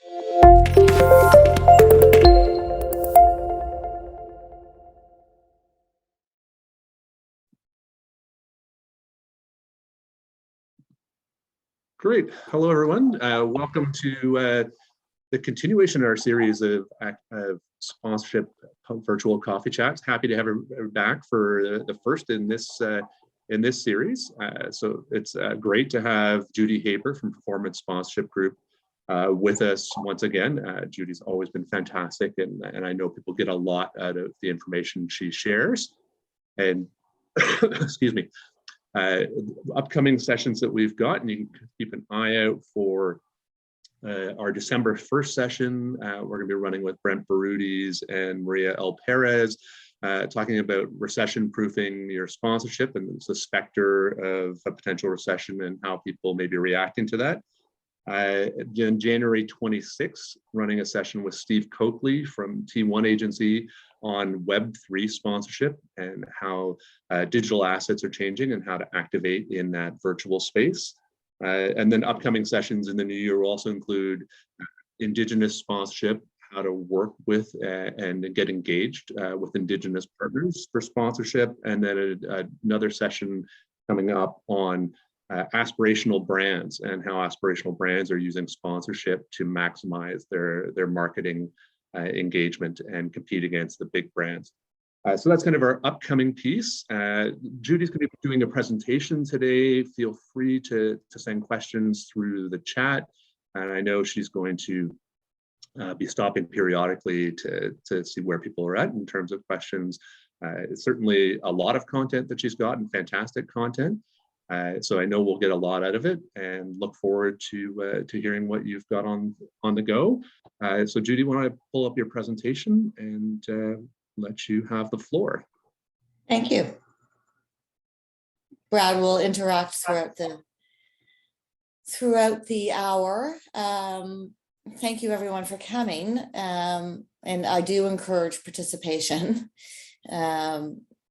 Great. Hello, everyone. Welcome to the continuation of our series of sponsorship virtual coffee chats. Happy to have her back for the first in this series. So it's great to have Judy Haber from Performance Sponsorship Group with us once again. Judy's always been fantastic, and I know people get a lot out of the information she shares. And excuse me. Upcoming sessions that we've got, and you can keep an eye out for our December 1st session. We're going to be running with Brent Barutis and Maria L. Perez, talking about recession-proofing your sponsorship and the specter of a potential recession and how people may be reacting to that. On January 26th, running a session with Steve Coakley from T1 Agency on Web3 sponsorship and how digital assets are changing and how to activate in that virtual space. And then upcoming sessions in the new year will also include Indigenous sponsorship, how to work with and get engaged with Indigenous partners for sponsorship, and then another session coming up on aspirational brands and how aspirational brands are using sponsorship to maximize their marketing engagement and compete against the big brands. So that's kind of our upcoming piece. Judy's going to be doing a presentation today. Feel free to send questions through the chat. And I know she's going to be stopping periodically to see where people are at in terms of questions. It's certainly a lot of content that she's got and fantastic content. So I know we'll get a lot out of it and look forward to hearing what you've got on the go. So Judy, why don't I pull up your presentation and let you have the floor. Thank you. Brad will interact throughout the hour. Thank you everyone for coming. And I do encourage participation.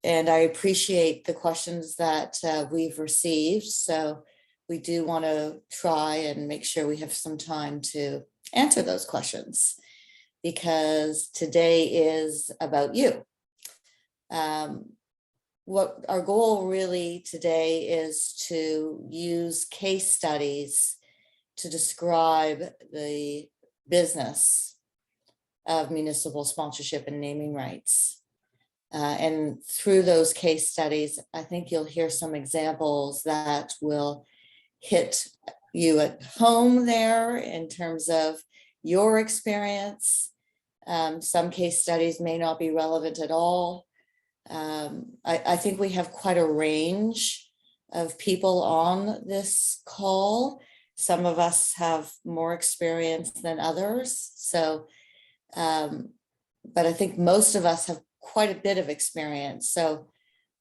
And I appreciate the questions that we've received. So we do want to try and make sure we have some time to answer those questions, because today is about you. What our goal really today is to use case studies to describe the business of municipal sponsorship and naming rights. And through those case studies, I think you'll hear some examples that will hit you at home there in terms of your experience. Some case studies may not be relevant at all. I think we have quite a range of people on this call. Some of us have more experience than others. So, but I think most of us have quite a bit of experience. So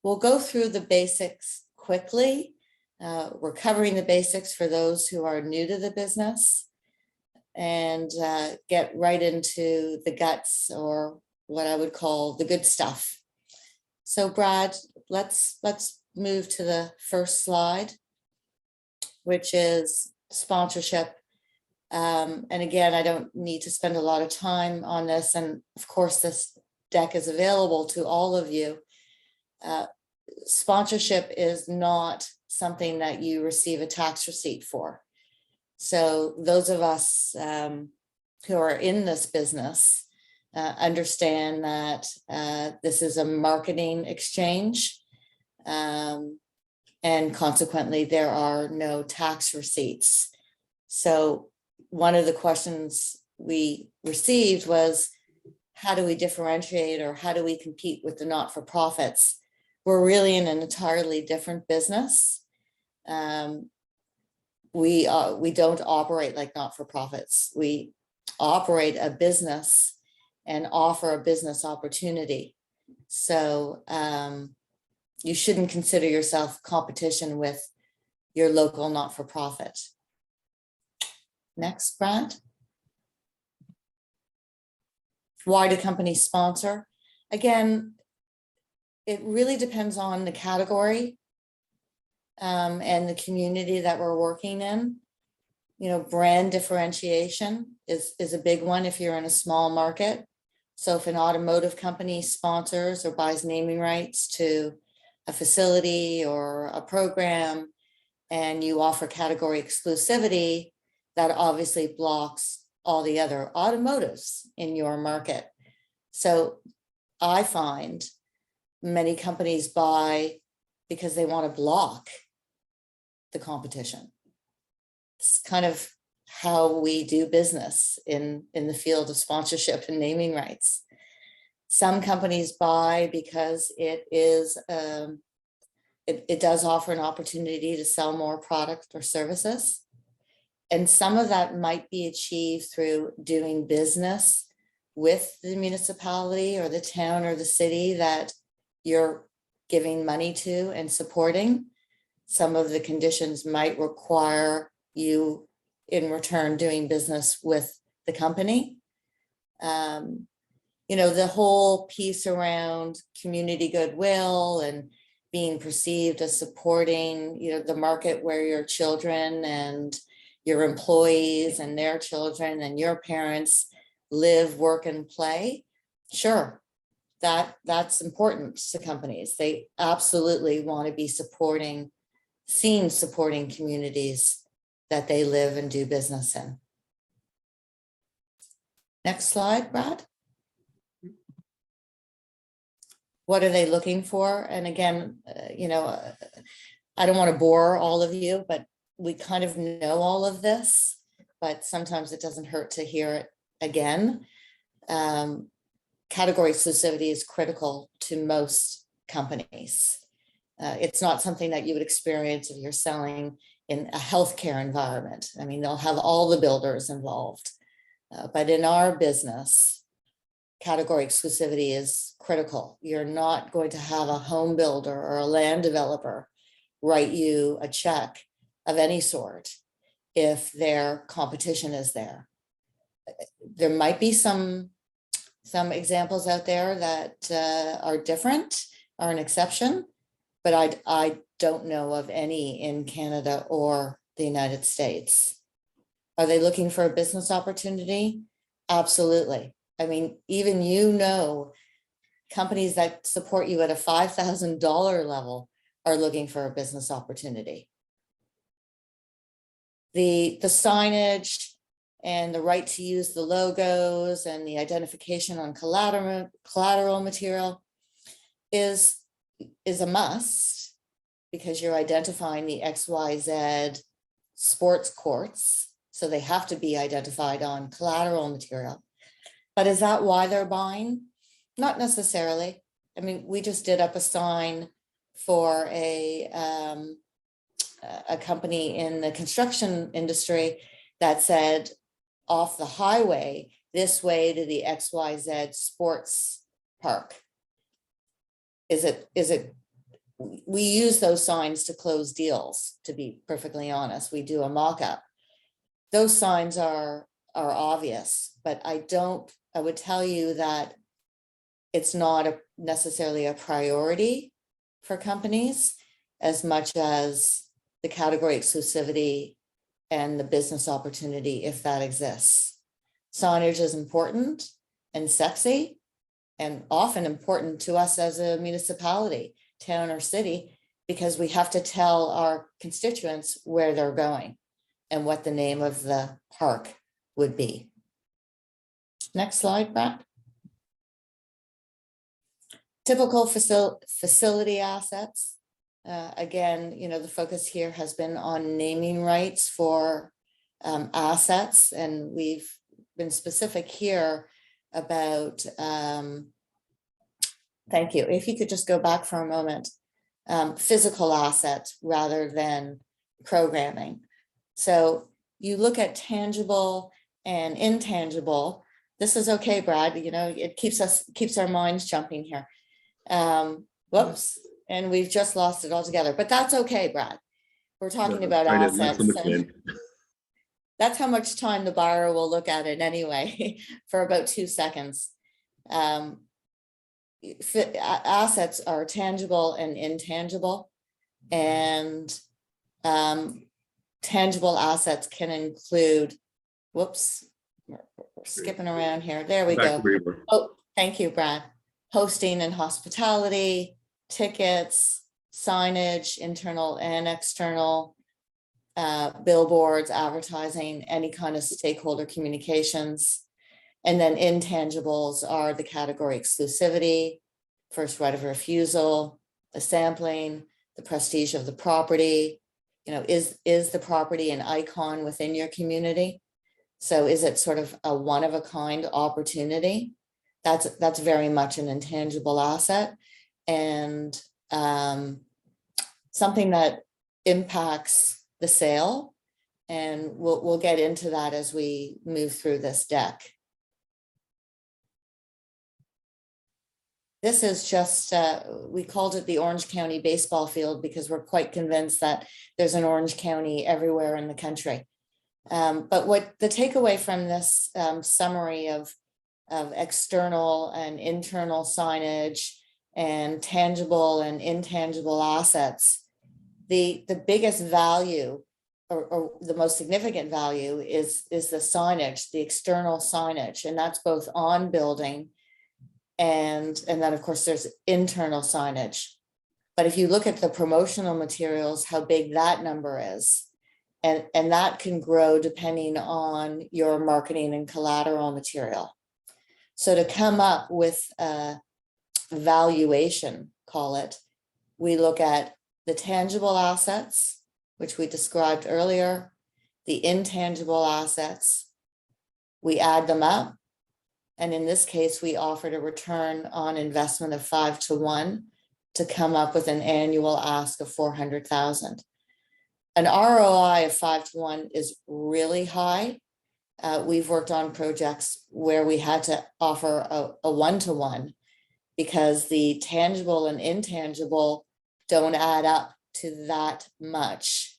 we'll go through the basics quickly. We're covering the basics for those who are new to the business, and get right into the guts, or what I would call the good stuff. So Brad, let's move to the first slide, which is sponsorship. And again, I don't need to spend a lot of time on this. And of course, this deck is available to all of you. Sponsorship is not something that you receive a tax receipt for. So those of us who are in this business understand that this is a marketing exchange, and consequently there are no tax receipts. So one of the questions we received was, how do we differentiate, or how do we compete with the not-for-profits? We're really in an entirely different business. We don't operate like not-for-profits. We operate a business and offer a business opportunity. So you shouldn't consider yourself competition with your local not-for-profit. Next, Brad. Why do companies sponsor? Again, it really depends on the category and the community that we're working in. Brand differentiation is a big one if you're in a small market. So if an automotive company sponsors or buys naming rights to a facility or a program, and you offer category exclusivity, that obviously blocks all the other automotives in your market. So I find many companies buy because they want to block the competition. It's kind of how we do business in the field of sponsorship and naming rights. Some companies buy because it does offer an opportunity to sell more product or services. And some of that might be achieved through doing business with the municipality or the town or the city that you're giving money to and supporting. Some of the conditions might require you in return doing business with the company. The whole piece around community goodwill and being perceived as supporting, the market where your children and your employees and their children and your parents live, work, and play. Sure, that's important to companies. They absolutely want to be supporting communities that they live and do business in. Next slide, Brad. What are they looking for? And again, I don't want to bore all of you, but we kind of know all of this, but sometimes it doesn't hurt to hear it again. Category exclusivity is critical to most companies. It's not something that you would experience if you're selling in a healthcare environment. I mean, they'll have all the builders involved. But in our business, category exclusivity is critical. You're not going to have a home builder or a land developer write you a check of any sort if their competition is there. There might be some examples out there that are different, are an exception, but I don't know of any in Canada or the United States. Are they looking for a business opportunity? Absolutely. I mean, even companies that support you at a $5,000 level are looking for a business opportunity. The signage and the right to use the logos and the identification on collateral material is a must, because you're identifying the XYZ sports courts. So they have to be identified on collateral material. But is that why they're buying? Not necessarily. I mean, we just did up a sign for a company in the construction industry that said, off the highway, this way to the XYZ sports park. We use those signs to close deals, to be perfectly honest. We do a mock-up. Those signs are obvious, but I would tell you that it's not necessarily a priority for companies as much as the category exclusivity and the business opportunity, if that exists. Signage is important and sexy, and often important to us as a municipality, town or city, because we have to tell our constituents where they're going and what the name of the park would be. Next slide, Brad. Typical facility assets. Again, the focus here has been on naming rights for assets, and we've been specific here about, thank you. If you could just go back for a moment, physical assets rather than programming. So you look at tangible and intangible. This is okay, Brad. It keeps our minds jumping here. Whoops. And we've just lost it altogether, but that's okay, Brad. We're talking about assets. That's how much time the buyer will look at it anyway, for about 2 seconds. Assets are tangible and intangible. And tangible assets can include, whoops, we're skipping around here. There we Back go. to where you were. Oh, thank you, Brad. Hosting and hospitality, tickets, signage, internal and external, billboards, advertising, any kind of stakeholder communications. And then intangibles are the category exclusivity, first right of refusal, the sampling, the prestige of the property. You know, is the property an icon within your community? So is it sort of a one-of-a-kind opportunity? That's very much an intangible asset, and something that impacts the sale. And we'll get into that as we move through this deck. This is just, we called it the Orange County baseball field because we're quite convinced that there's an Orange County everywhere in the country. But what the takeaway from this summary of external and internal signage and tangible and intangible assets, the biggest value or the most significant value is the signage, the external signage, and that's both on building and then of course there's internal signage. But if you look at the promotional materials, how big that number is, and that can grow depending on your marketing and collateral material. So to come up with a valuation, call it, we look at the tangible assets, which we described earlier, the intangible assets, we add them up. And in this case, we offered a return on investment of 5 to 1 to come up with an annual ask of 400,000. An ROI of 5 to 1 is really high. We've worked on projects where we had to offer a 1 to 1 because the tangible and intangible don't add up to that much.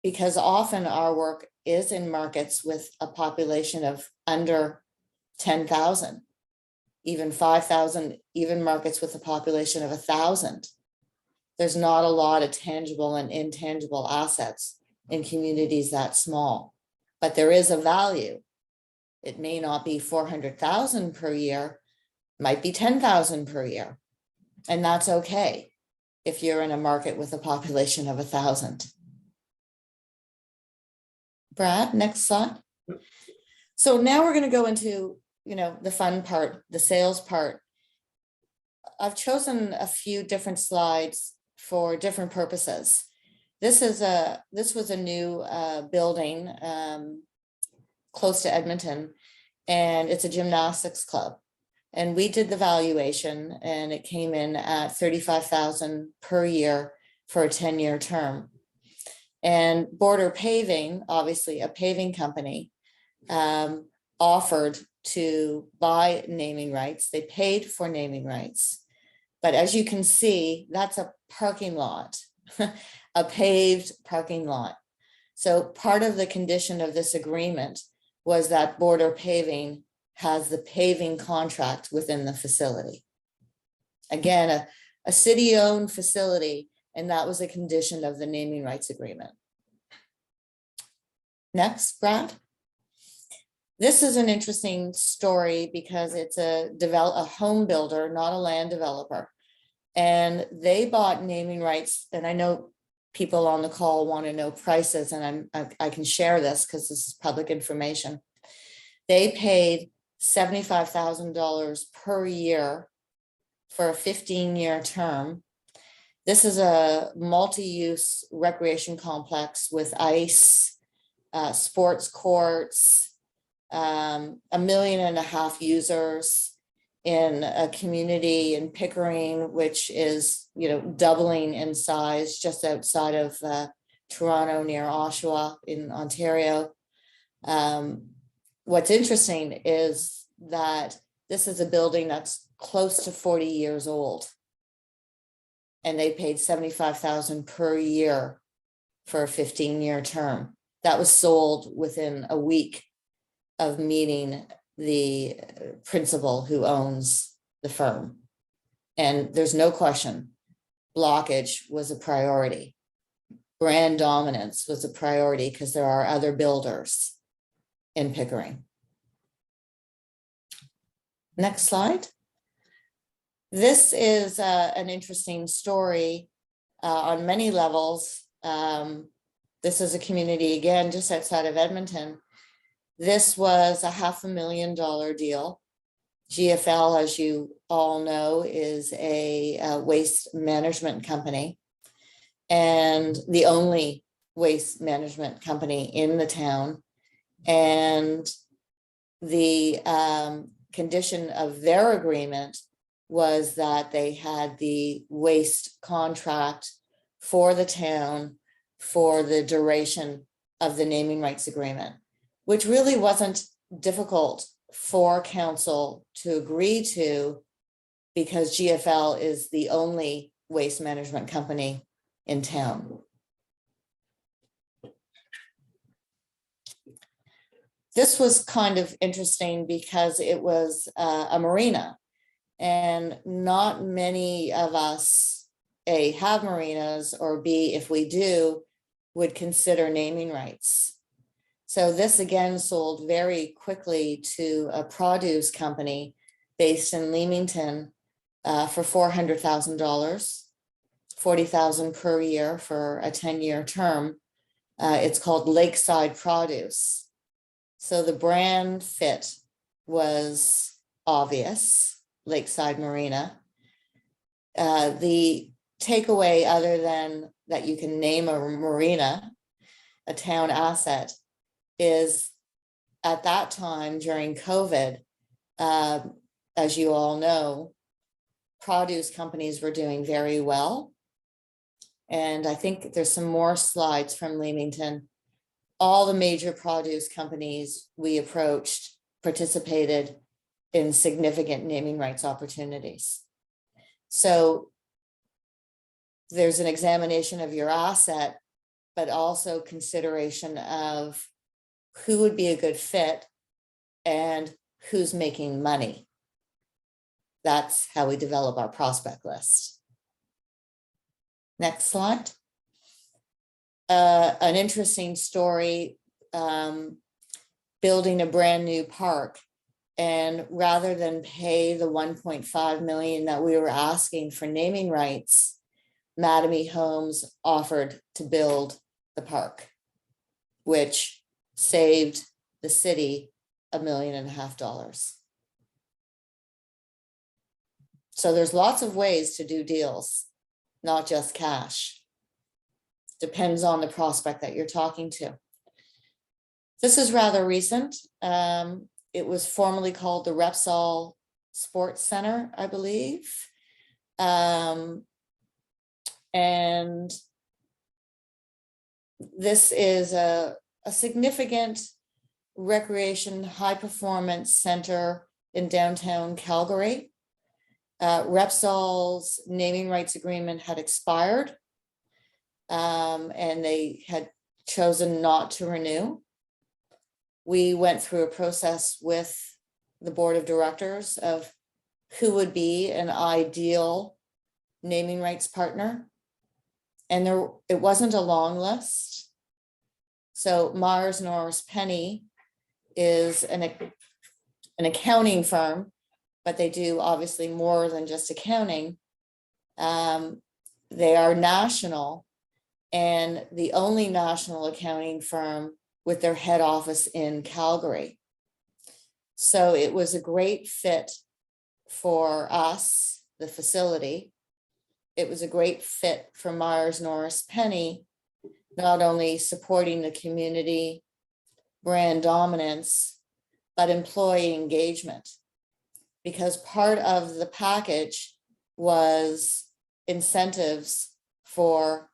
Because often our work is in markets with a population of under 10,000, even 5,000, even markets with a population of 1,000. There's not a lot of tangible and intangible assets in communities that small, but there is a value. It may not be 400,000 per year, might be 10,000 per year. And that's okay if you're in a market with a population of 1,000. Brad, next slide. So now we're going to go into, the fun part, the sales part. I've chosen a few different slides for different purposes. This was a new building close to Edmonton, and it's a gymnastics club. And we did the valuation, and it came in at 35,000 per year for a 10-year term. And Border Paving, obviously a paving company, offered to buy naming rights. They paid for naming rights. But as you can see, that's a parking lot, a paved parking lot. So part of the condition of this agreement was that Border Paving has the paving contract within the facility. Again, a city-owned facility, and that was a condition of the naming rights agreement. Next, Brad. This is an interesting story because it's a home builder, not a land developer. And they bought naming rights. And I know people on the call want to know prices, and I can share this because this is public information. They paid $75,000 per year for a 15-year term. This is a multi-use recreation complex with ice, sports courts, 1.5 million users in a community in Pickering, which is, doubling in size just outside of Toronto near Oshawa in Ontario. What's interesting is that this is a building that's close to 40 years old, and they paid $75,000 per year for a 15-year term. That was sold within a week of meeting the principal who owns the firm. And there's no question, blockage was a priority. brand dominance was a priority because there are other builders in Pickering. Next slide. This is an interesting story on many levels. This is a community, again, just outside of Edmonton. This was a $500,000 deal. GFL, as you all know, is a waste management company and the only waste management company in the town. And the condition of their agreement was that they had the waste contract for the town for the duration of the naming rights agreement, which really wasn't difficult for council to agree to because GFL is the only waste management company in town. This was kind of interesting because it was a marina, and not many of us, A, have marinas, or B, if we do, would consider naming rights. So this again sold very quickly to a produce company based in Leamington for $400,000, $40,000 per year for a 10-year term. It's called Lakeside Produce. So the brand fit was obvious, Lakeside Marina. The takeaway, other than that you can name a marina, a town asset, is at that time during COVID, as you all know, produce companies were doing very well. And I think there's some more slides from Leamington. All the major produce companies we approached participated in significant naming rights opportunities. So there's an examination of your asset, but also consideration of who would be a good fit and who's making money. That's how we develop our prospect list. Next slide. An interesting story, building a brand new park. And rather than pay the 1.5 million that we were asking for naming rights, Mattamy Homes offered to build the park, which saved the city $1.5 million. So there's lots of ways to do deals, not just cash. Depends on the prospect that you're talking to. This is rather recent. It was formerly called the Repsol Sports Center, I believe. And this is a significant recreation high performance center in downtown Calgary. Repsol's naming rights agreement had expired, and they had chosen not to renew. We went through a process with the board of directors of who would be an ideal naming rights partner. And it wasn't a long list. So Myers Norris Penny is an accounting firm, but they do obviously more than just accounting. They are national and the only national accounting firm with their head office in Calgary. So it was a great fit for us, the facility. It was a great fit for Myers Norris Penny, not only supporting the community, brand dominance, but employee engagement. Because part of the package was incentives for,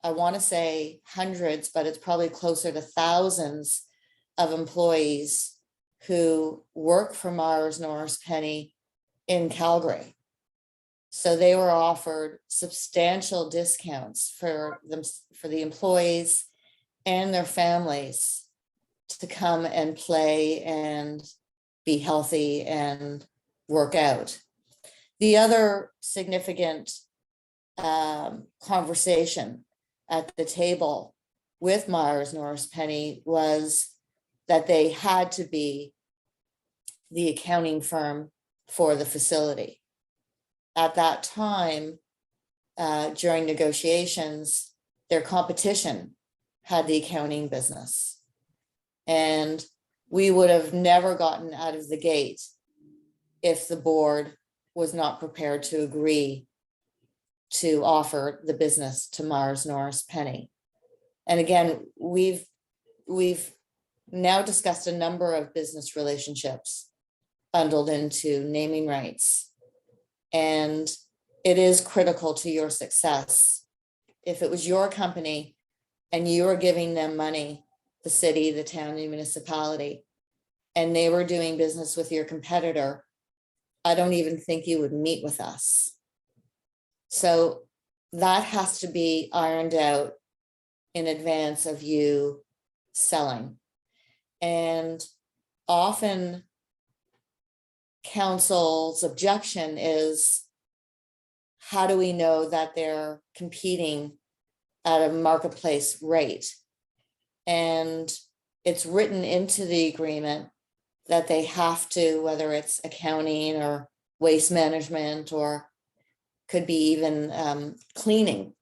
I want to say hundreds, but it's probably closer to thousands of employees who work for Myers Norris Penny in Calgary. So they were offered substantial discounts for the employees and their families to come and play and be healthy and work out. The other significant conversation at the table with Myers Norris Penny was that they had to be the accounting firm for the facility. At that time, during negotiations, their competition had the accounting business. And we would have never gotten out of the gate if the board was not prepared to agree to offer the business to Myers Norris Penny. And again, we've now discussed a number of business relationships bundled into naming rights. And it is critical to your success. If it was your company and you were giving them money, the city, the town, the municipality, and they were doing business with your competitor, I don't even think you would meet with us. So that has to be ironed out in advance of you selling. And often council's objection is, how do we know that they're competing at a marketplace rate? And it's written into the agreement that they have to, whether it's accounting or waste management, or could be even cleaning.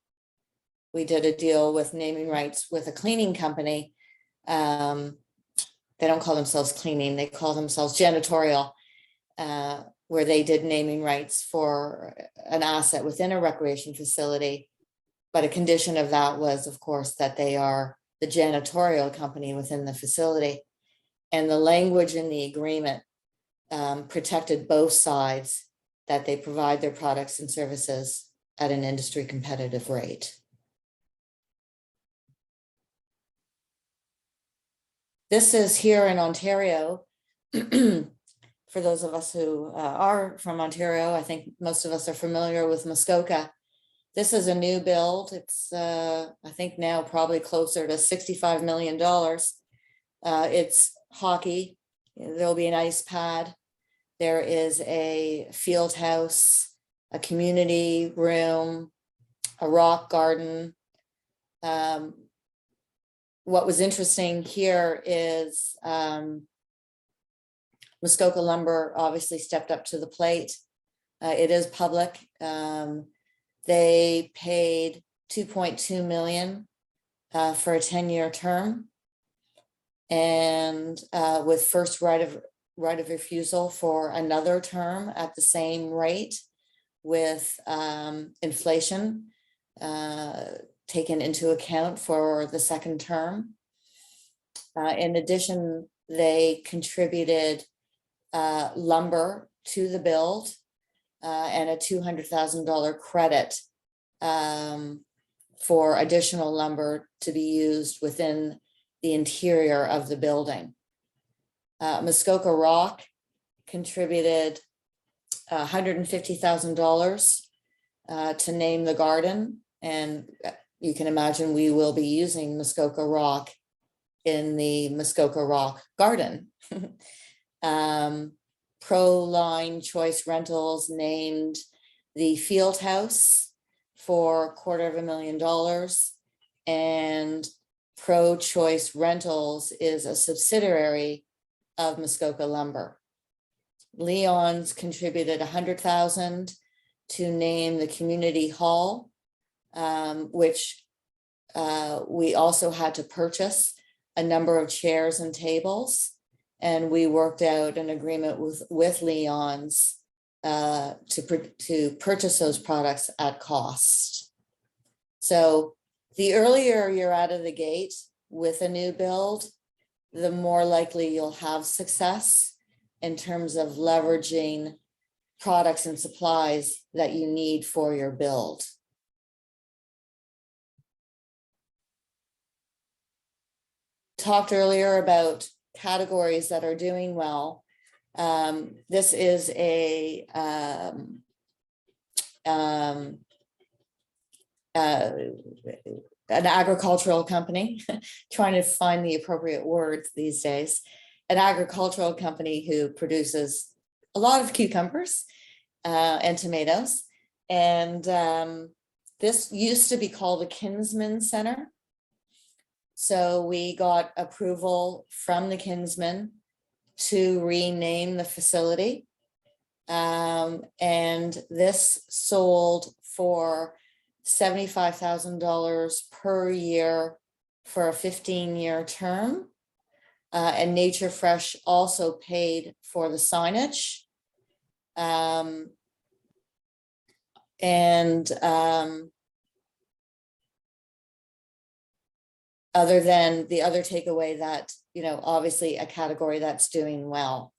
We did a deal with naming rights with a cleaning company. They don't call themselves cleaning, they call themselves janitorial, where they did naming rights for an asset within a recreation facility. But a condition of that was, of course, that they are the janitorial company within the facility. And the language in the agreement protected both sides, that they provide their products and services at an industry competitive rate. This is here in Ontario. For those of us who are from Ontario, I think most of us are familiar with Muskoka. This is a new build. It's, I think now probably closer to $65 million. It's hockey. There'll be an ice pad. There is a field house, a community room, a rock garden. What was interesting here is Muskoka Lumber obviously stepped up to the plate. It is public. They paid $2.2 million for a 10-year term, and with first right of refusal for another term at the same rate, with inflation taken into account for the second term. In addition, they contributed lumber to the build and a $200,000 credit for additional lumber to be used within the interior of the building. Muskoka Rock contributed $150,000 to name the garden, and you can imagine we will be using Muskoka Rock in the Muskoka Rock garden. Proline Choice Rentals named the field house for $250,000, and Pro Choice Rentals is a subsidiary of Muskoka Lumber. Leon's contributed $100,000 to name the community hall, which we also had to purchase a number of chairs and tables, and we worked out an agreement with Leon's to purchase those products at cost. So the earlier you're out of the gate with a new build, the more likely you'll have success in terms of leveraging products and supplies that you need for your build. Talked earlier about categories that are doing well. This is an agricultural company, trying to find the appropriate words these days, an agricultural company who produces a lot of cucumbers and tomatoes. And This used to be called the Kinsman Center. So we got approval from the Kinsman to rename the facility. And this sold for $75,000 per year for a 15-year term. And Nature Fresh also paid for the signage. Other than the other takeaway that, obviously a category that's doing well.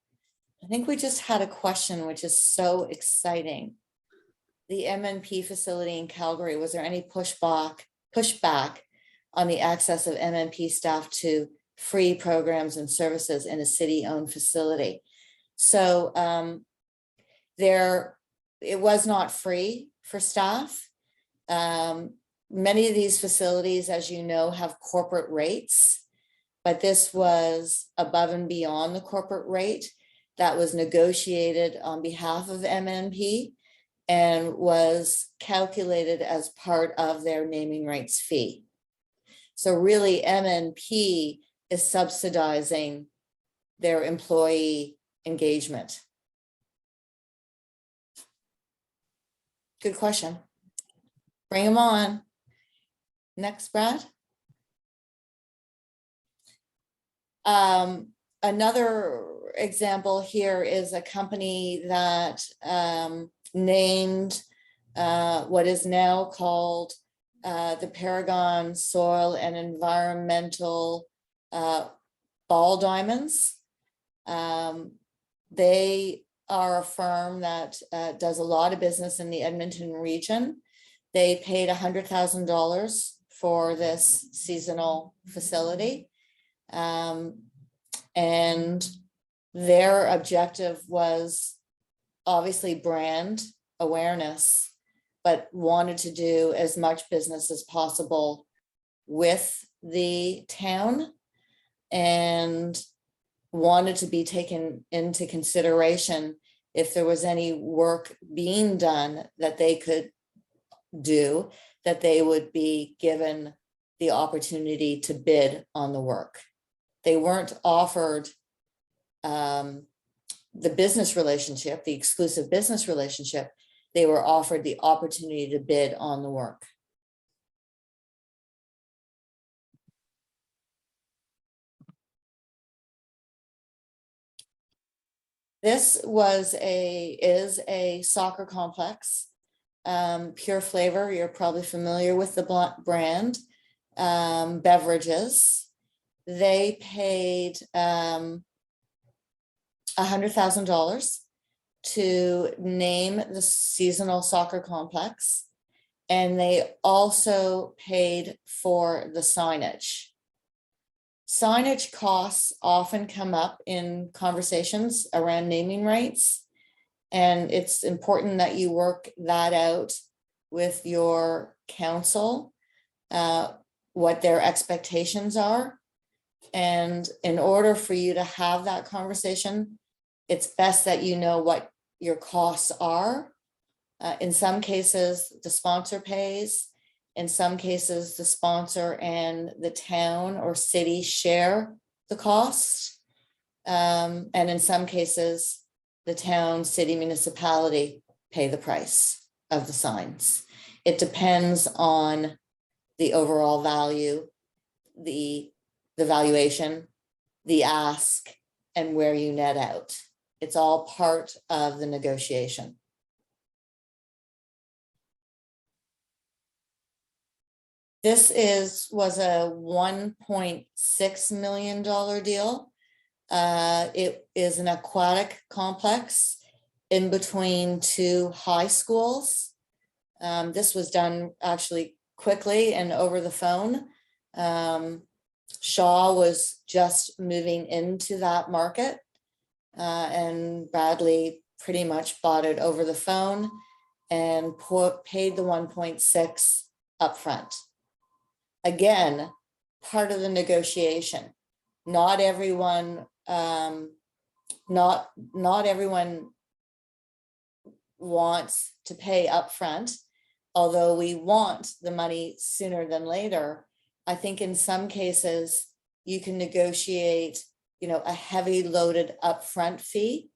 I think we just had a question, which is so exciting. The MNP facility in Calgary, was there any pushback on the access of MNP staff to free programs and services in a city-owned facility? So it was not free for staff. Many of these facilities, as you know, have corporate rates, but this was above and beyond the corporate rate that was negotiated on behalf of MNP and was calculated as part of their naming rights fee. So really MNP is subsidizing their employee engagement. Good question. Bring them on. Next, Brad. Another example here is a company that named what is now called the Paragon Soil and Environmental Ball Diamonds. They are a firm that does a lot of business in the Edmonton region. They paid $100,000 for this seasonal facility. And their objective was obviously brand awareness, but wanted to do as much business as possible with the town and wanted to be taken into consideration if there was any work being done that they could do, that they would be given the opportunity to bid on the work. They weren't offered the business relationship, the exclusive business relationship. They were offered the opportunity to bid on the work. This is a soccer complex. Pure Flavor, you're probably familiar with the brand. Beverages. They paid $100,000 to name the seasonal soccer complex, and they also paid for the signage. Signage costs often come up in conversations around naming rights, and it's important that you work that out with your council, what their expectations are. And in order for you to have that conversation, it's best that you know what your costs are. In some cases, the sponsor pays. In some cases, the sponsor and the town or city share the cost. And in some cases, the town, city, municipality pay the price of the signs. It depends on the overall value, the valuation, the ask, and where you net out. It's all part of the negotiation. This was a $1.6 million deal. It is an aquatic complex in between two high schools. This was done actually quickly and over the phone. Shaw was just moving into that market, and Bradley pretty much bought it over the phone and paid the 1.6 upfront. Again, part of the negotiation. Not everyone wants to pay upfront, although we want the money sooner than later, I think in some cases you can negotiate, a heavy loaded upfront fee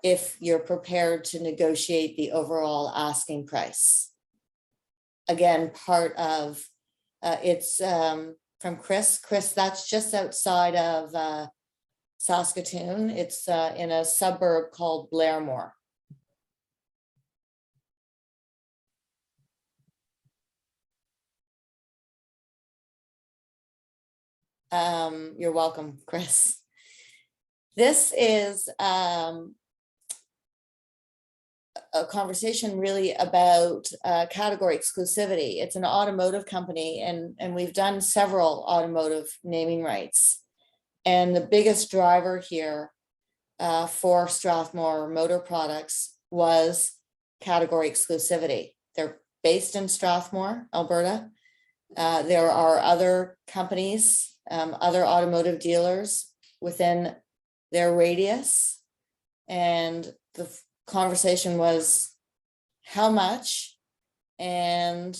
if you're prepared to negotiate the overall asking price. Again, part of it's from Chris. Chris, that's just outside of Saskatoon. It's in a suburb called Blairmore. You're welcome, Chris. This is a conversation really about category exclusivity. It's an automotive company, and we've done several automotive naming rights. And the biggest driver here for Strathmore Motor Products was category exclusivity. They're based in Strathmore, Alberta. There are other companies, other automotive dealers within their radius. And the conversation was how much, and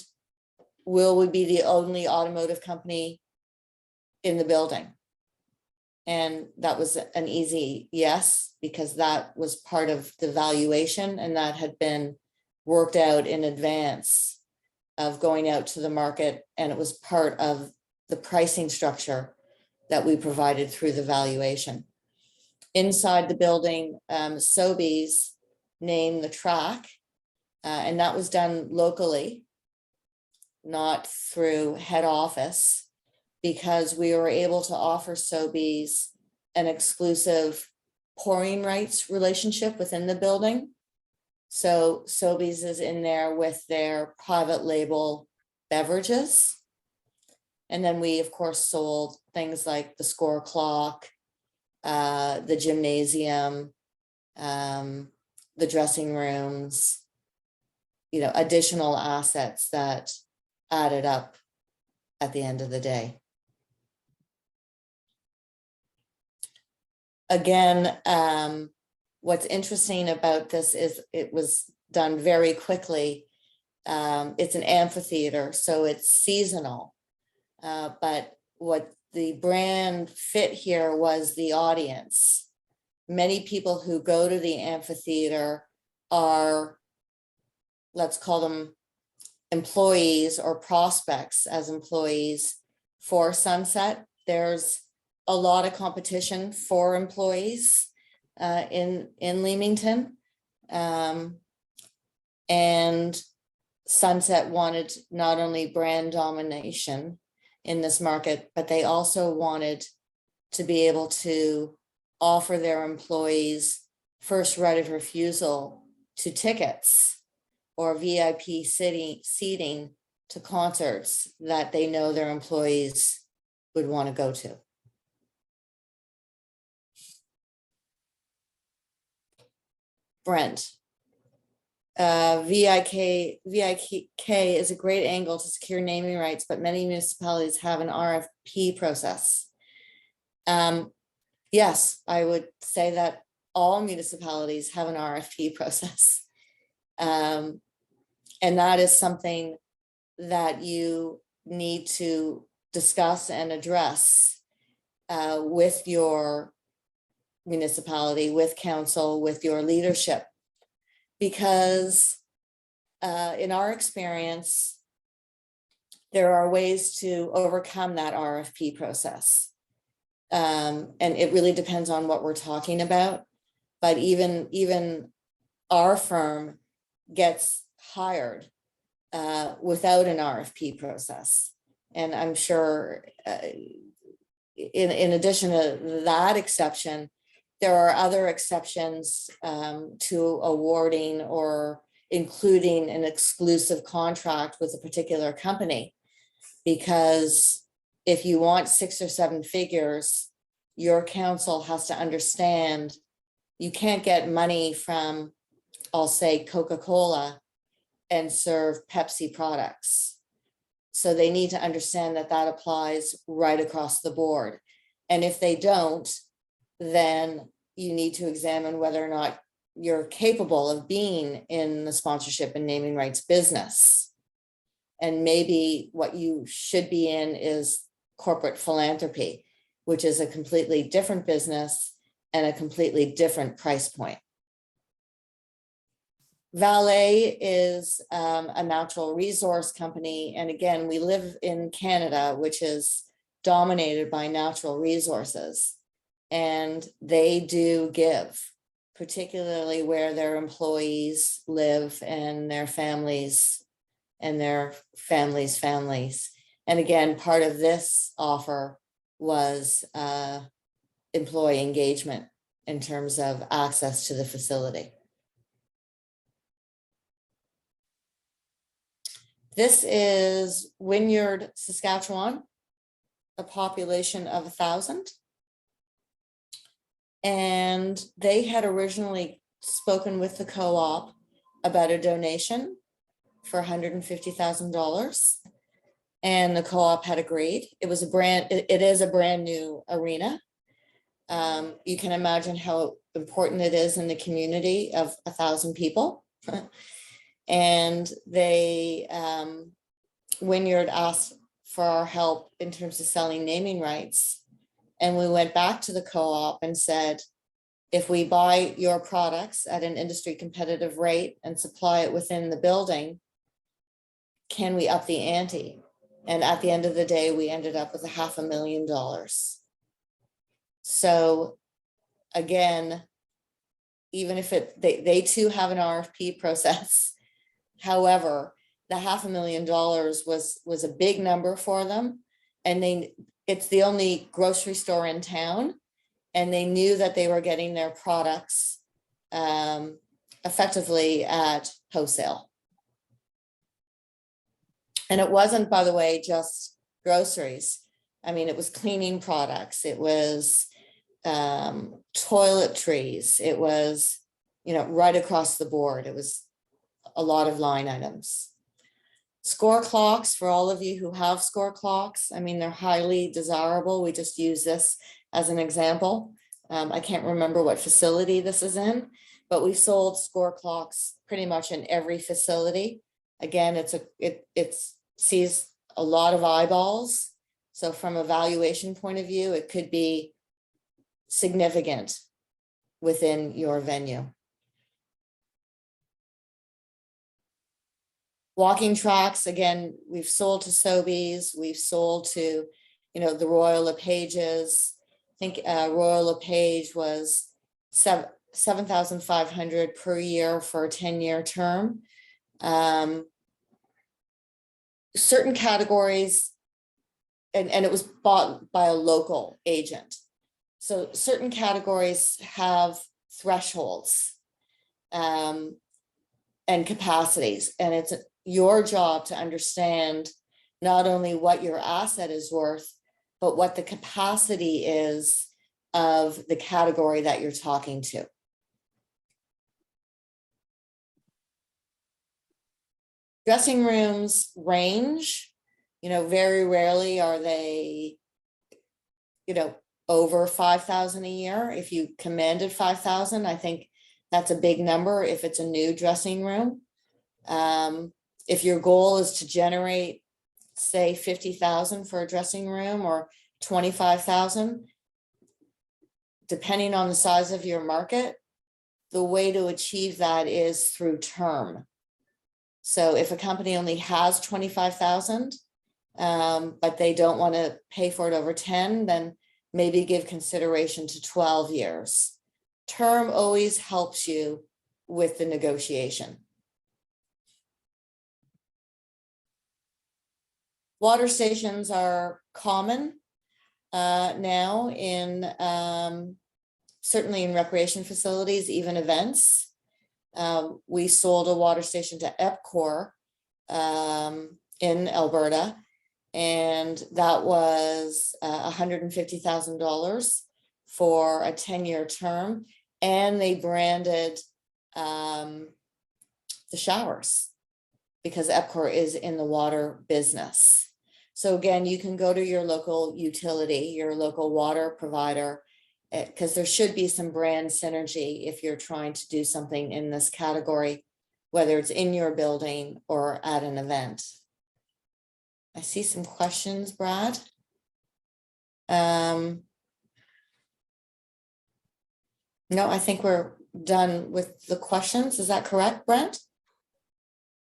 will we be the only automotive company in the building? And that was an easy yes, because that was part of the valuation, and that had been worked out in advance of going out to the market, and it was part of the pricing structure that we provided through the valuation. Inside the building, Sobeys named the track, and that was done locally, not through head office, because we were able to offer Sobeys an exclusive pouring rights relationship within the building. So Sobeys is in there with their private label beverages. And then we, of course, sold things like the score clock, the gymnasium, the dressing rooms, additional assets that added up at the end of the day. Again, what's interesting about this is it was done very quickly. It's an amphitheater, so it's seasonal. But what the brand fit here was the audience. Many people who go to the amphitheater are, let's call them employees or prospects as employees for Sunset. There's a lot of competition for employees in Leamington. And Sunset wanted not only brand domination in this market, but they also wanted to be able to offer their employees first right of refusal to tickets or VIP seating to concerts that they know their employees would want to go to. Brent. VIK is a great angle to secure naming rights, but many municipalities have an RFP process. Yes, I would say that all municipalities have an RFP process. And that is something that you need to discuss and address with your municipality, with council, with your leadership. Because in our experience, there are ways to overcome that RFP process. And it really depends on what we're talking about. But even our firm gets hired without an RFP process. And I'm sure in addition to that exception, there are other exceptions to awarding or including an exclusive contract with a particular company. Because if you want 6 or 7 figures, your council has to understand you can't get money from, I'll say, Coca-Cola and serve Pepsi products. So they need to understand that that applies right across the board. And if they don't, then you need to examine whether or not you're capable of being in the sponsorship and naming rights business. And maybe what you should be in is corporate philanthropy, which is a completely different business and a completely different price point. Valet is a natural resource company. And again, we live in Canada, which is dominated by natural resources. And they do give, particularly where their employees live and their families and their families' families. And again, part of this offer was employee engagement in terms of access to the facility. This is Wynyard, Saskatchewan, a population of 1,000. And they had originally spoken with the co-op about a donation for $150,000. And the co-op had agreed. It was it is a brand new arena. You can imagine how important it is in the community of 1,000 people. And they, Wynyard asked for our help in terms of selling naming rights. And we went back to the co-op and said, if we buy your products at an industry competitive rate and supply it within the building, can we up the ante? And at the end of the day, we ended up with $500,000. So again, even if they too have an RFP process, however, the $500,000 was a big number for them. And it's the only grocery store in town. And they knew that they were getting their products effectively at wholesale. And it wasn't, by the way, just groceries. I mean, it was cleaning products. It was toiletries. It was, right across the board. It was a lot of line items. Score clocks, for all of you who have score clocks, I mean, they're highly desirable. We just use this as an example. I can't remember what facility this is in, but we've sold score clocks pretty much in every facility. Again, it sees a lot of eyeballs. So from a valuation point of view, it could be significant within your venue. Walking tracks, again, we've sold to Sobeys, we've sold to, the Royal LePages. I think Royal LePage was $7,500 per year for a 10-year term. Certain categories, and it was bought by a local agent. So certain categories have thresholds and capacities, and it's your job to understand not only what your asset is worth, but what the capacity is of the category that you're talking to. Dressing rooms range, very rarely are they, over 5,000 a year. If you commanded 5,000, I think that's a big number if it's a new dressing room. If your goal is to generate, say, 50,000 for a dressing room or 25,000, depending on the size of your market, the way to achieve that is through term. So if a company only has 25,000, but they don't want to pay for it over 10, then maybe give consideration to 12 years. Term always helps you with the negotiation. Water stations are common now in certainly in recreation facilities, even events. We sold a water station to EPCOR in Alberta, and that was $150,000 for a 10-year term, and they branded the showers because EPCOR is in the water business. So again, you can go to your local utility, your local water provider, because there should be some brand synergy if you're trying to do something in this category, whether it's in your building or at an event. I see some questions, Brad. No, I think we're done with the questions. Is that correct, Brent?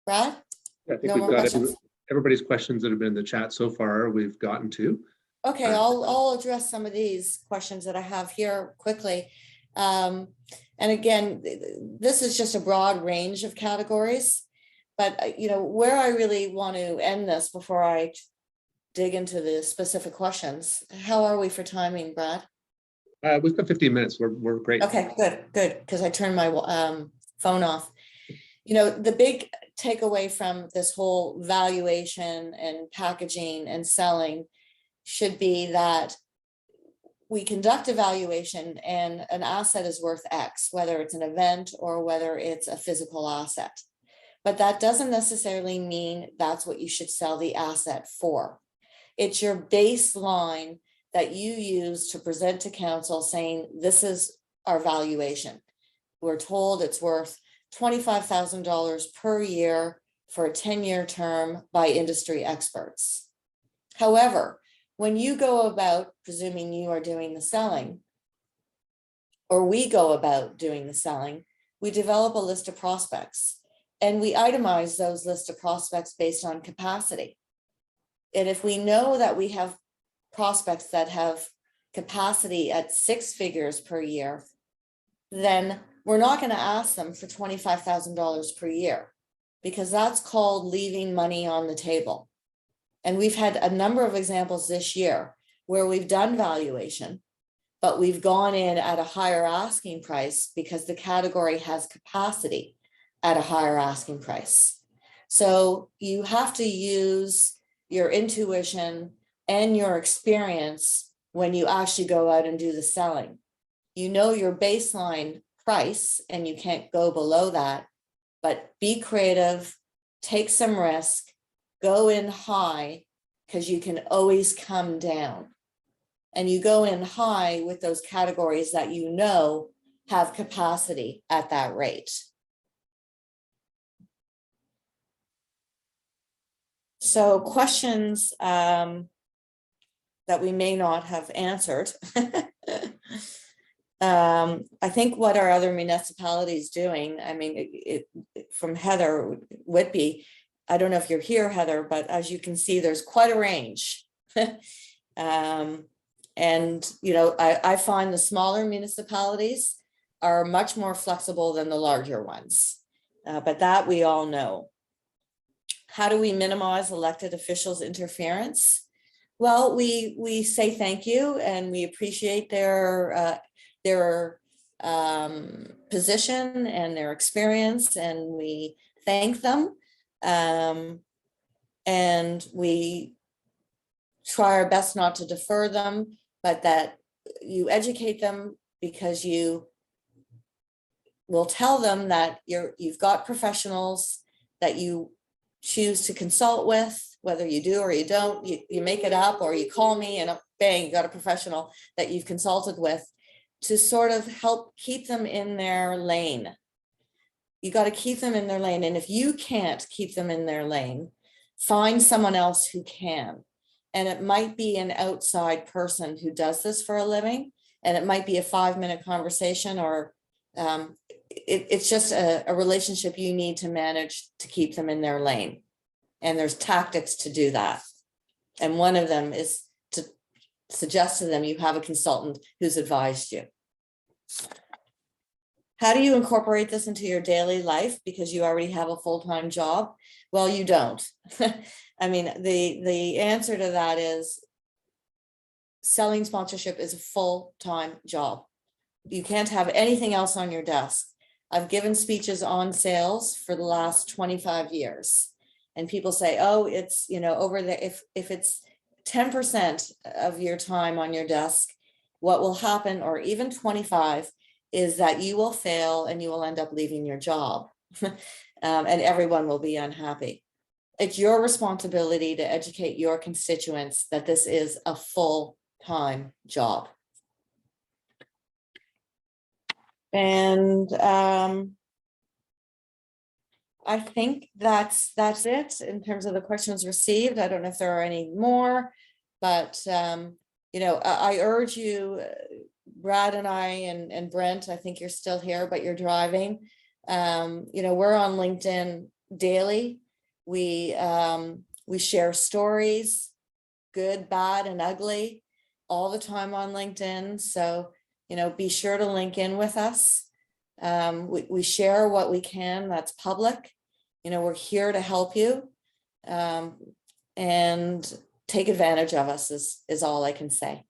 Brad? I think No we've more got questions? everybody's questions that have been in the chat so far, we've gotten to. Okay, I'll address some of these questions that I have here quickly. And again, this is just a broad range of categories, but you know, where I really want to end this before I dig into the specific questions. How are we for timing, Brad? We've got 15 minutes. We're great. Okay, good, because I turned my phone off. You know, the big takeaway from this whole valuation and packaging and selling should be that we conduct a valuation and an asset is worth X, whether it's an event or whether it's a physical asset. But that doesn't necessarily mean that's what you should sell the asset for. It's your baseline that you use to present to council saying, this is our valuation. We're told it's worth $25,000 per year for a 10-year term by industry experts. However, when you go about, presuming you are doing the selling, or we go about doing the selling, we develop a list of prospects and we itemize those list of prospects based on capacity. And if we know that we have prospects that have capacity at 6 figures per year, then we're not going to ask them for $25,000 per year, because that's called leaving money on the table. And we've had a number of examples this year where we've done valuation, but we've gone in at a higher asking price because the category has capacity at a higher asking price. So you have to use your intuition and your experience when you actually go out and do the selling. You know your baseline price and you can't go below that, but be creative, take some risk, go in high, because you can always come down. And you go in high with those categories that you know have capacity at that rate. So questions that we may not have answered. I think what are other municipalities doing? I mean, from Heather Whitby, I don't know if you're here, Heather, but as you can see, there's quite a range. And, you know, I find the smaller municipalities are much more flexible than the larger ones, but that we all know. How do we minimize elected officials' interference? Well, we say thank you and we appreciate their position and their experience, and we thank them. And we try our best not to defer them, but that you educate them, because you will tell them that you've got professionals that you choose to consult with, whether you do or you don't. You make it up or you call me and bang, you got a professional that you've consulted with to sort of help keep them in their lane. You got to keep them in their lane. And if you can't keep them in their lane, find someone else who can. And it might be an outside person who does this for a living. And it might be a 5-minute conversation, or it's just a relationship you need to manage to keep them in their lane. And there's tactics to do that. And one of them is to suggest to them you have a consultant who's advised you. How do you incorporate this into your daily life because you already have a full-time job? Well, you don't. I mean, the answer to that is selling sponsorship is a full-time job. You can't have anything else on your desk. I've given speeches on sales for the last 25 years. And people say, oh, it's, you know, over there, if it's 10% of your time on your desk, what will happen, or even 25, is that you will fail and you will end up leaving your job. And everyone will be unhappy. It's your responsibility to educate your constituents that this is a full-time job. And I think that's it in terms of the questions received. I don't know if there are any more, but I urge you, Brad and I and Brent, I think you're still here, but you're driving. We're on LinkedIn daily. We share stories, good, bad, and ugly, all the time on LinkedIn. So, be sure to link in with us. We share what we can that's public. We're here to help you, and take advantage of us is all I can say.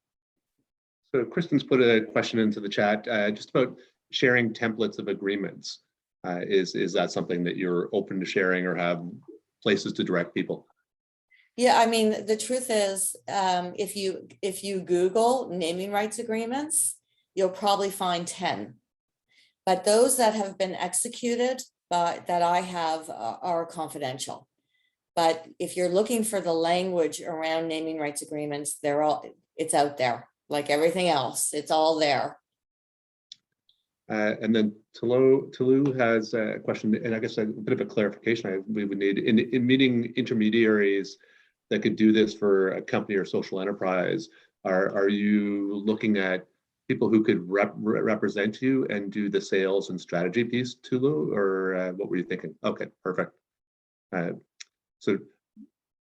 So Kristen's put a question into the chat just about sharing templates of agreements. Is that something that you're open to sharing or have places to direct people? Yeah, I mean, the truth is, if you Google naming rights agreements, you'll probably find 10. But those that have been executed that I have are confidential. But if you're looking for the language around naming rights agreements, it's out there, like everything else, it's all there. And then Tulu has a question, and I guess a bit of a clarification we would need in meeting intermediaries that could do this for a company or social enterprise. Are you looking at people who could represent you and do the sales and strategy piece, Tulu, or what were you thinking? Okay, perfect. So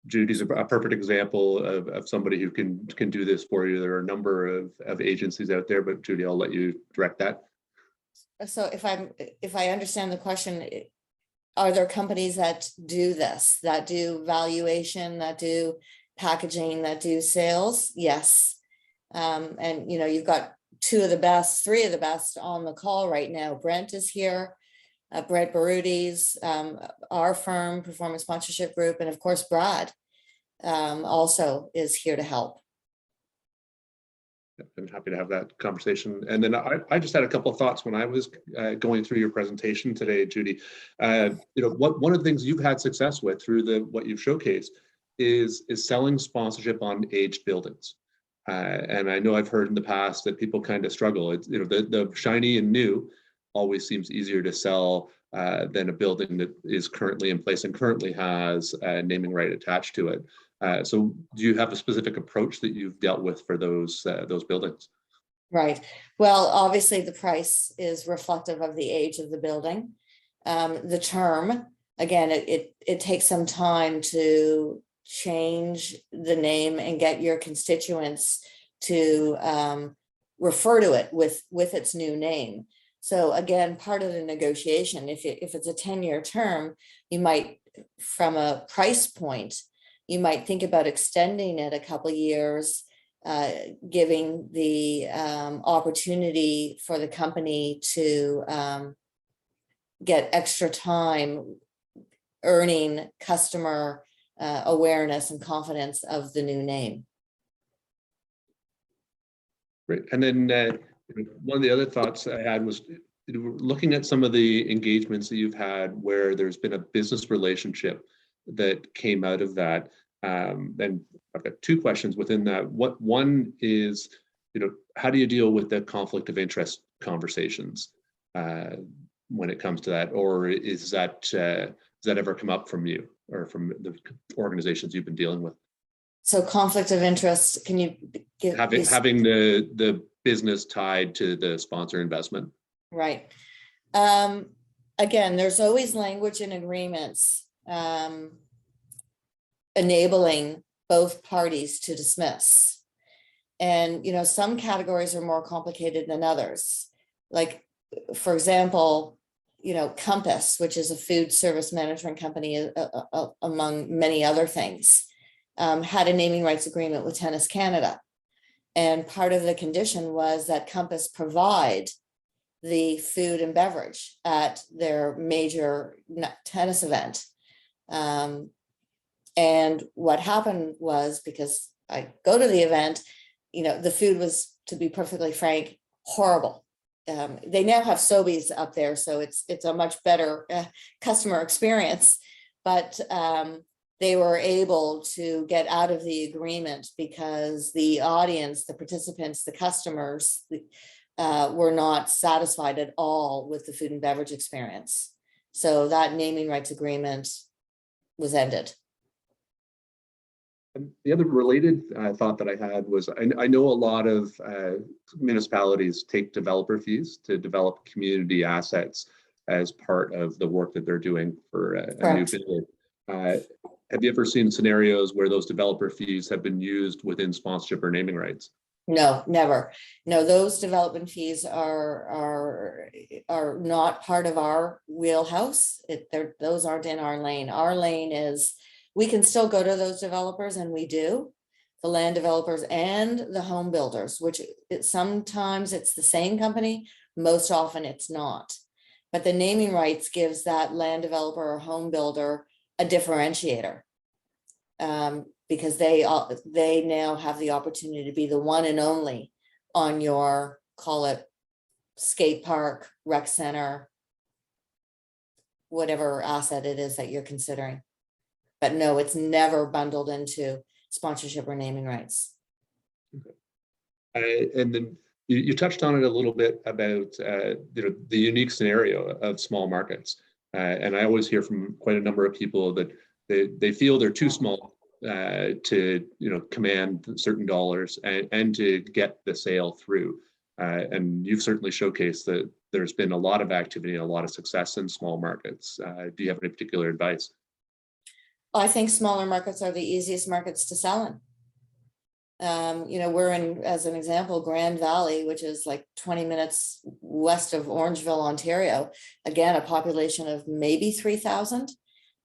Judy's a perfect example of somebody who can do this for you. There are a number of agencies out there, but Judy, I'll let you direct that. So if I understand the question, are there companies that do this, that do valuation, that do packaging, that do sales? Yes. And you've got three of the best on the call right now. Brent is here, Brent Barudi's, our firm, Performance Sponsorship Group, and of course, Brad also is here to help. I'm happy to have that conversation. And then I just had a couple of thoughts when I was going through your presentation today, Judy. One of the things you've had success with through what you've showcased is selling sponsorship on aged buildings. And I know I've heard in the past that people kind of struggle. It's, the shiny and new always seems easier to sell than a building that is currently in place and currently has a naming right attached to it. So do you have a specific approach that you've dealt with for those buildings? Right. Well, obviously the price is reflective of the age of the building. The term, again, it takes some time to change the name and get your constituents to refer to it with its new name. So again, part of the negotiation, if it's a 10-year term, you might, from a price point, you might think about extending it a couple of years, giving the opportunity for the company to get extra time earning customer awareness and confidence of the new name. Great. And then one of the other thoughts I had was looking at some of the engagements that you've had where there's been a business relationship that came out of that. And I've got two questions within that. One is, how do you deal with the conflict of interest conversations when it comes to that, or does that ever come up from you or from the organizations you've been dealing with? So conflict of interest, can you give having the business tied to the sponsor investment? Right. Again, there's always language in agreements enabling both parties to dismiss. And, some categories are more complicated than others. Like, for example, Compass, which is a food service management company, among many other things, had a naming rights agreement with Tennis Canada. And part of the condition was that Compass provide the food and beverage at their major tennis event. And what happened was, because I go to the event, the food was, to be perfectly frank, horrible. They now have Sobeys up there, so it's a much better customer experience. But they were able to get out of the agreement because the audience, the participants, the customers were not satisfied at all with the food and beverage experience. So that naming rights agreement was ended. And the other related thought that I had was I know a lot of municipalities take developer fees to develop community assets as part of the work that they're doing for a new Correct. business. Have you ever seen scenarios where those developer fees have been used within sponsorship or naming rights? No, never. No, those development fees are not part of our wheelhouse. Those aren't in our lane. Our lane is, we can still go to those developers, and we do, the land developers and the home builders, which sometimes it's the same company, most often it's not. But the naming rights gives that land developer or home builder a differentiator. Because they now have the opportunity to be the one and only on your, call it, skate park, rec center, whatever asset it is that you're considering. But no, it's never bundled into sponsorship or naming rights. And then you touched on it a little bit about the unique scenario of small markets. And I always hear from quite a number of people that they feel they're too small to command certain dollars and to get the sale through. And you've certainly showcased that there's been a lot of activity and a lot of success in small markets. Do you have any particular advice? I think smaller markets are the easiest markets to sell in. We're in, as an example, Grand Valley, which is like 20 minutes west of Orangeville, Ontario. Again, a population of maybe 3,000.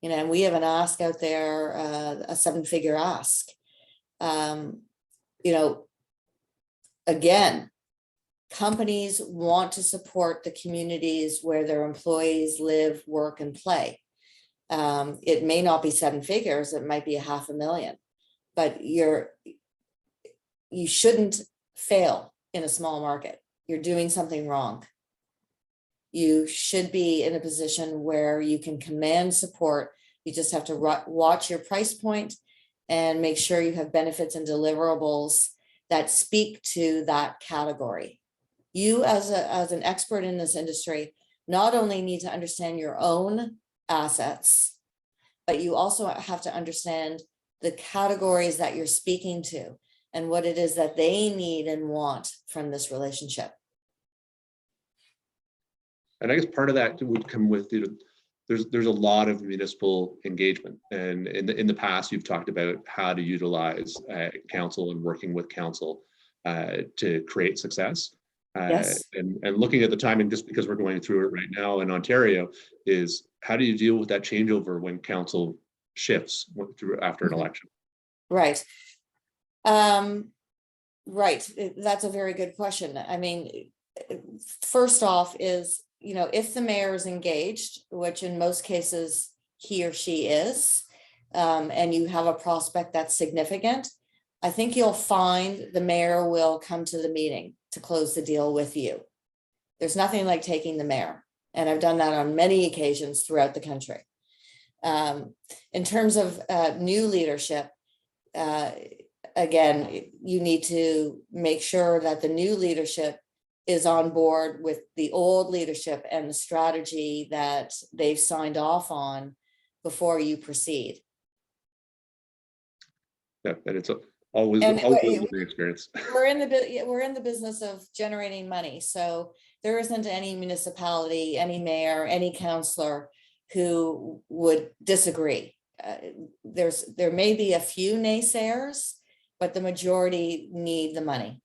And we have an ask out there, a 7-figure ask. Again, companies want to support the communities where their employees live, work, and play. It may not be 7 figures, it might be $500,000, but you shouldn't fail in a small market. You're doing something wrong. You should be in a position where you can command support. You just have to watch your price point and make sure you have benefits and deliverables that speak to that category. You, as an expert in this industry, not only need to understand your own assets, but you also have to understand the categories that you're speaking to and what it is that they need and want from this relationship. And I guess part of that would come with, there's a lot of municipal engagement, and in the past you've talked about how to utilize council and working with council to create success. Yes. And looking at the timing, just because we're going through it right now in Ontario, is how do you deal with that changeover when council shifts after an election? Right. Right. That's a very good question. I mean, first off is, if the mayor is engaged, which in most cases he or she is, and you have a prospect that's significant, I think you'll find the mayor will come to the meeting to close the deal with you. There's nothing like taking the mayor. And I've done that on many occasions throughout the country. In terms of new leadership, again, you need to make sure that the new leadership is on board with the old leadership and the strategy that they've signed off on before you proceed. Yeah, and it's always a learning experience. We're in the business of generating money, so there isn't any municipality, any mayor, any councillor who would disagree. There may be a few naysayers, but the majority need the money.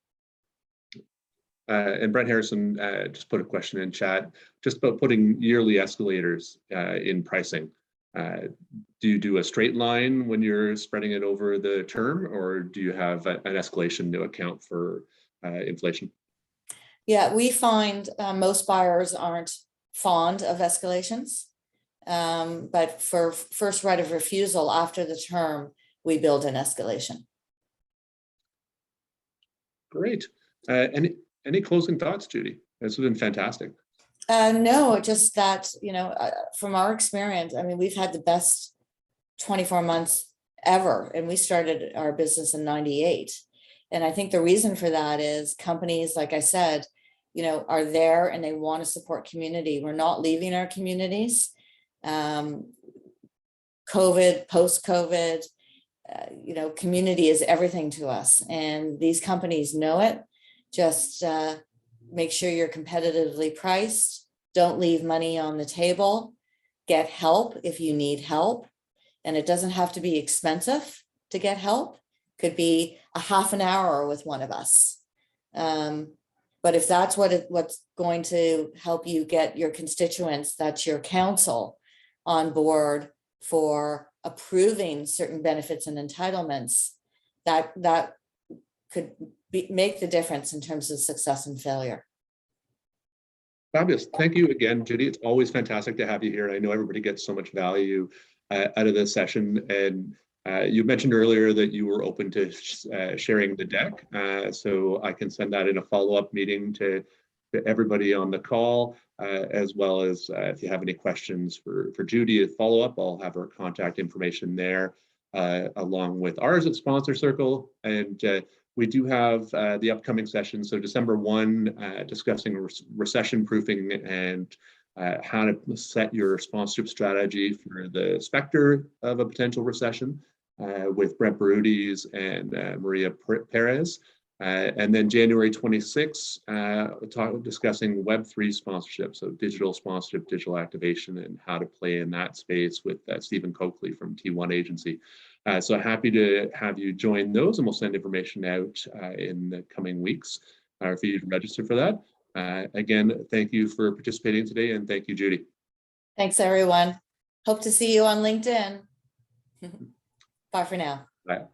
And Brent Harrison just put a question in chat just about putting yearly escalators in pricing. Do you do a straight line when you're spreading it over the term, or do you have an escalation to account for inflation? Yeah, we find most buyers aren't fond of escalations, but for first right of refusal after the term, we build an escalation. Great. Any closing thoughts, Judy? This has been fantastic. No, just that, from our experience, I mean, we've had the best 24 months ever, and we started our business in '98. And I think the reason for that is companies, like I said, are there and they want to support community. We're not leaving our communities. COVID, post-COVID, community is everything to us, and these companies know it. Just make sure you're competitively priced. Don't leave money on the table. Get help if you need help. And it doesn't have to be expensive to get help. Could be a half an hour with one of us. But if that's what's going to help you get your constituents, that's your council, on board for approving certain benefits and entitlements, that could make the difference in terms of success and failure. Fabulous. Thank you again, Judy. It's always fantastic to have you here. I know everybody gets so much value out of this session. And you mentioned earlier that you were open to sharing the deck. So I can send that in a follow-up meeting to everybody on the call, as well as if you have any questions for Judy to follow up, I'll have her contact information there, along with ours at Sponsor Circle. And we do have the upcoming session. So December 1, discussing recession proofing and how to set your sponsorship strategy for the specter of a potential recession, with Brent Barutis and Maria Perez. And then January 26th, discussing Web3 sponsorship, so digital sponsorship, digital activation, and how to play in that space with Stephen Coakley from T1 Agency. So happy to have you join those, and we'll send information out in the coming weeks for you to register for that. Again, thank you for participating today, and thank you, Judy. Thanks, everyone. Hope to see you on LinkedIn. Bye for now. Bye.